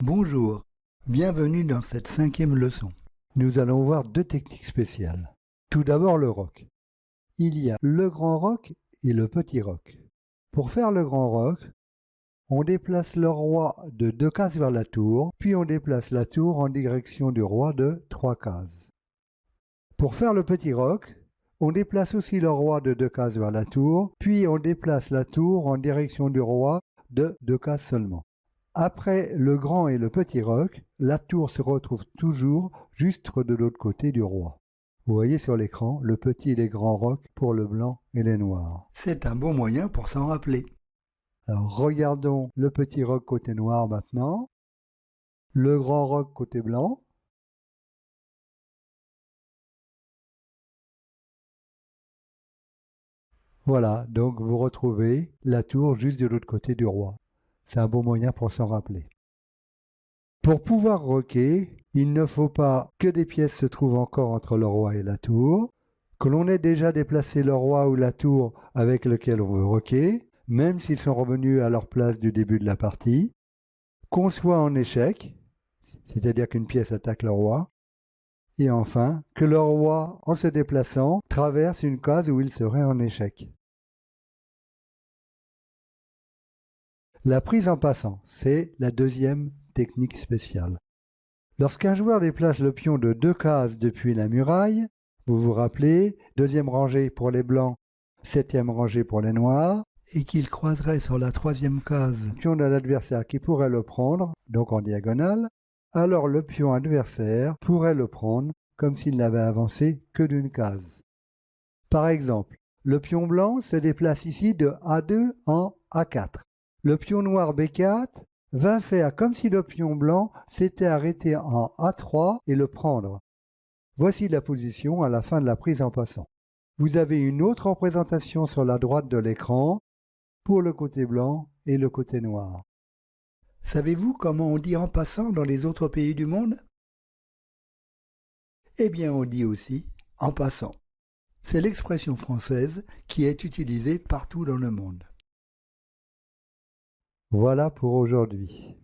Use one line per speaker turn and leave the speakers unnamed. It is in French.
Bonjour, bienvenue dans cette 5e leçon. Nous allons voir deux techniques spéciales. Tout d'abord le roc. Il y a le grand roc et le petit roc. Pour faire le grand roc, on déplace le roi de 2 cases vers la tour, puis on déplace la tour en direction du roi de 3 cases. Pour faire le petit roc, on déplace aussi le roi de 2 cases vers la tour, puis on déplace la tour en direction du roi de 2 cases seulement. Après le grand et le petit roc, la tour se retrouve toujours juste de l'autre côté du roi. Vous voyez sur l'écran le petit et les grands rocs pour le blanc et les noirs. C'est un bon moyen pour s'en rappeler. Alors regardons le petit roc côté noir maintenant, le grand roc côté blanc. Voilà, donc vous retrouvez la tour juste de l'autre côté du roi. C'est un bon moyen pour s'en rappeler. Pour pouvoir roquer, il ne faut pas que des pièces se trouvent encore entre le roi et la tour, que l'on ait déjà déplacé le roi ou la tour avec lequel on veut roquer, même s'ils sont revenus à leur place du début de la partie, qu'on soit en échec, c'est-à-dire qu'une pièce attaque le roi, et enfin, que le roi, en se déplaçant, traverse une case où il serait en échec. La prise en passant, c'est la deuxième technique spéciale. Lorsqu'un joueur déplace le pion de 2 cases depuis la muraille, vous vous rappelez, 2e rangée pour les blancs, 7e rangée pour les noirs, et qu'il croiserait sur la 3e case le pion de l'adversaire qui pourrait le prendre, donc en diagonale, alors le pion adversaire pourrait le prendre comme s'il n'avait avancé que d'une case. Par exemple, le pion blanc se déplace ici de A2 en A4. Le pion noir B4 va faire comme si le pion blanc s'était arrêté en A3 et le prendre. Voici la position à la fin de la prise en passant. Vous avez une autre représentation sur la droite de l'écran pour le côté blanc et le côté noir. Savez-vous comment on dit en passant dans les autres pays du monde? Eh bien, on dit aussi en passant. C'est l'expression française qui est utilisée partout dans le monde. Voilà pour aujourd'hui.